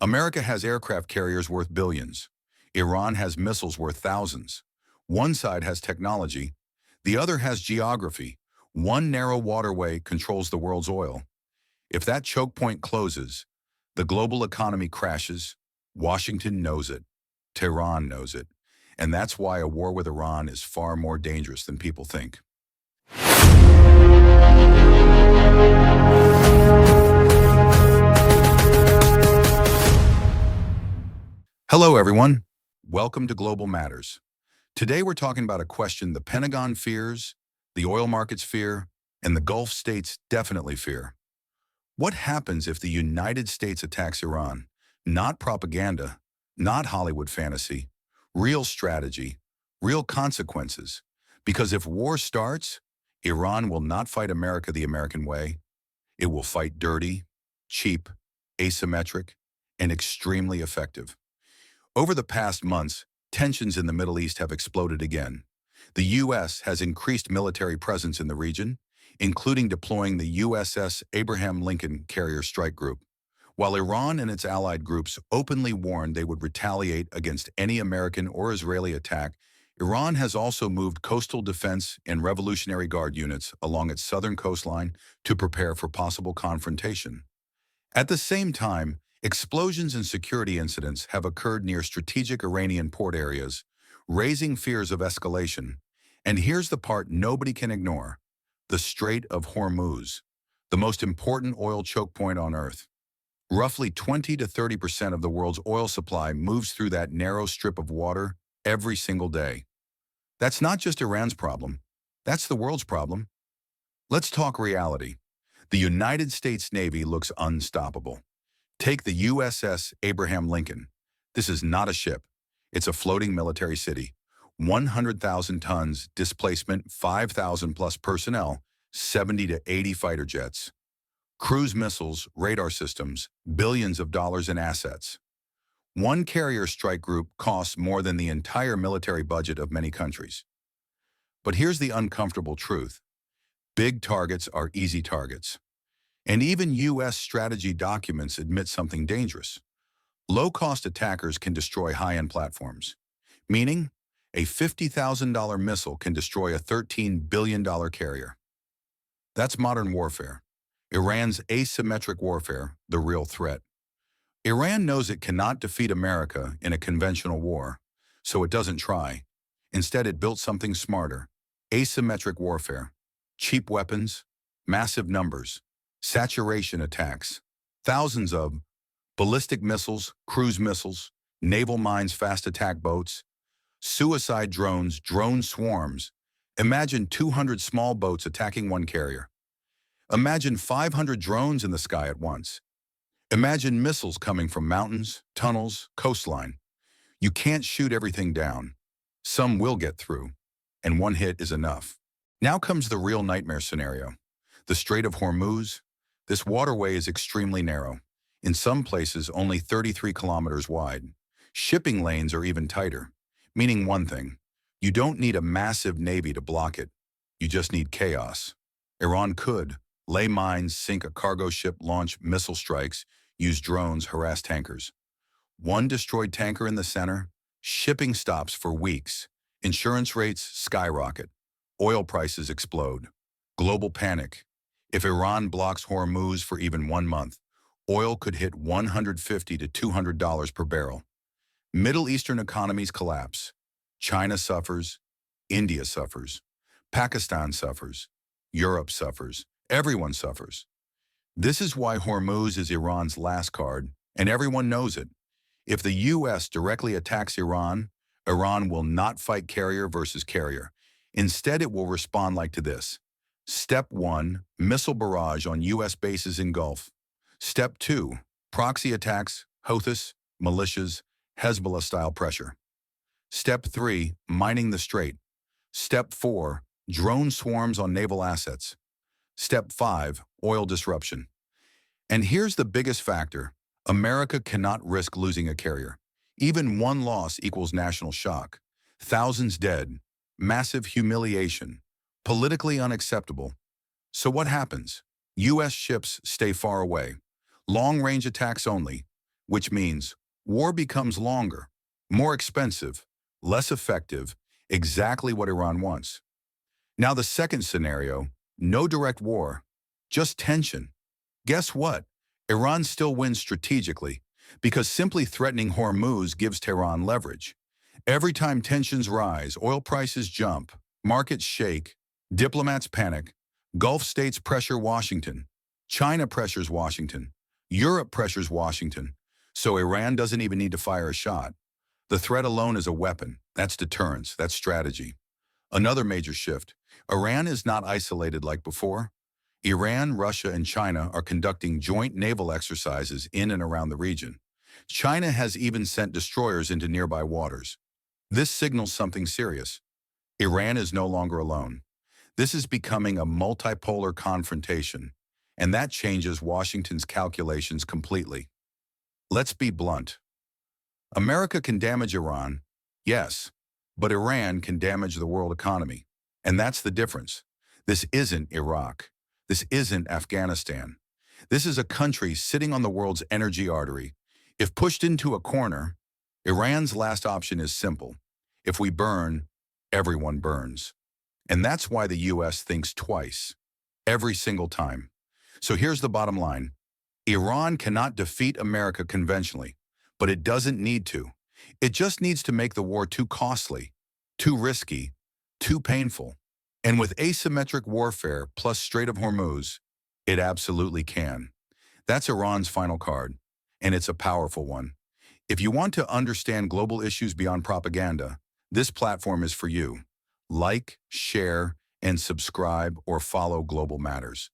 America has aircraft carriers worth billions. Iran has missiles worth thousands. One side has technology, the other has geography. One narrow waterway controls the world's oil. If that choke point closes, the global economy crashes. Washington knows it. Tehran knows it. And that's why a war with Iran is far more dangerous than people think. Hello, everyone. Welcome to Global Matters. Today, we're talking about a question the Pentagon fears, the oil markets fear, and the Gulf states definitely fear. What happens if the United States attacks Iran? Not propaganda, not Hollywood fantasy, real strategy, real consequences. Because if war starts, Iran will not fight America the American way. It will fight dirty, cheap, asymmetric, and extremely effective. Over the past months, tensions in the Middle East have exploded again. The U.S. has increased military presence in the region, including deploying the USS Abraham Lincoln carrier strike group, while Iran and its allied groups openly warned they would retaliate against any American or Israeli attack. Iran has also moved coastal defense and Revolutionary Guard units along its southern coastline to prepare for possible confrontation. At the same time, explosions and security incidents have occurred near strategic Iranian port areas, raising fears of escalation. And here's the part nobody can ignore: the Strait of Hormuz, the most important oil choke point on Earth. Roughly 20 to 30% of the world's oil supply moves through that narrow strip of water every single day. That's not just Iran's problem. That's the world's problem. Let's talk reality. The United States Navy looks unstoppable. Take the USS Abraham Lincoln. This is not a ship. It's a floating military city. 100,000 tons, displacement 5,000 plus personnel, 70 to 80 fighter jets. Cruise missiles, radar systems, billions of dollars in assets. One carrier strike group costs more than the entire military budget of many countries. But here's the uncomfortable truth. Big targets are easy targets. And even U.S. strategy documents admit something dangerous. Low-cost attackers can destroy high-end platforms, meaning a $50,000 missile can destroy a $13 billion carrier. That's modern warfare. Iran's asymmetric warfare, the real threat. Iran knows it cannot defeat America in a conventional war, so it doesn't try. Instead, it built something smarter: asymmetric warfare. Cheap weapons, massive numbers, saturation attacks, thousands of ballistic missiles, cruise missiles, naval mines, fast attack boats, suicide drones, drone swarms. Imagine 200 small boats attacking one carrier. Imagine 500 drones in the sky at once. Imagine missiles coming from mountains, tunnels, coastline. You can't shoot everything down. Some will get through, and one hit is enough. Now comes the real nightmare scenario. The Strait of Hormuz. This waterway is extremely narrow, in some places only 33 kilometers wide. Shipping lanes are even tighter, meaning one thing: you don't need a massive navy to block it. You just need chaos. Iran could lay mines, sink a cargo ship, launch missile strikes, use drones, harass tankers. One destroyed tanker in the center, shipping stops for weeks. Insurance rates skyrocket. Oil prices explode. Global panic. If Iran blocks Hormuz for even 1 month, oil could hit $150 to $200 per barrel. Middle Eastern economies collapse. China suffers. India suffers. Pakistan suffers. Europe suffers. Everyone suffers. This is why Hormuz is Iran's last card, and everyone knows it. If the U.S. directly attacks Iran, Iran will not fight carrier versus carrier. Instead, it will respond like this. Step 1, missile barrage on U.S. bases in Gulf. Step 2, proxy attacks, Houthis, militias, Hezbollah-style pressure. Step 3, mining the strait. Step 4, drone swarms on naval assets. Step 5, oil disruption. And here's the biggest factor: America cannot risk losing a carrier. Even one loss equals national shock. Thousands dead, massive humiliation, politically unacceptable. So what happens? U.S. ships stay far away. Long-range attacks only. which means war becomes longer, more expensive, less effective, exactly what Iran wants. Now the second scenario, no direct war, just tension. Guess what? Iran still wins strategically because simply threatening Hormuz gives Tehran leverage. Every time tensions rise, oil prices jump, markets shake, diplomats panic, Gulf states pressure Washington, China pressures Washington, Europe pressures Washington, so Iran doesn't even need to fire a shot. The threat alone is a weapon. That's deterrence. That's strategy. Another major shift. Iran is not isolated like before. Iran, Russia, and China are conducting joint naval exercises in and around the region. China has even sent destroyers into nearby waters. This signals something serious. Iran is no longer alone. This is becoming a multipolar confrontation, and that changes Washington's calculations completely. Let's be blunt. America can damage Iran, yes, but Iran can damage the world economy. And that's the difference. This isn't Iraq. This isn't Afghanistan. This is a country sitting on the world's energy artery. If pushed into a corner, Iran's last option is simple. If we burn, everyone burns. And that's why the US thinks twice, every single time. So here's the bottom line. Iran cannot defeat America conventionally, but it doesn't need to. It just needs to make the war too costly, too risky, too painful. And with asymmetric warfare plus Strait of Hormuz, it absolutely can. That's Iran's final card, and it's a powerful one. If you want to understand global issues beyond propaganda, this platform is for you. Like, share, and subscribe or follow Global Matters.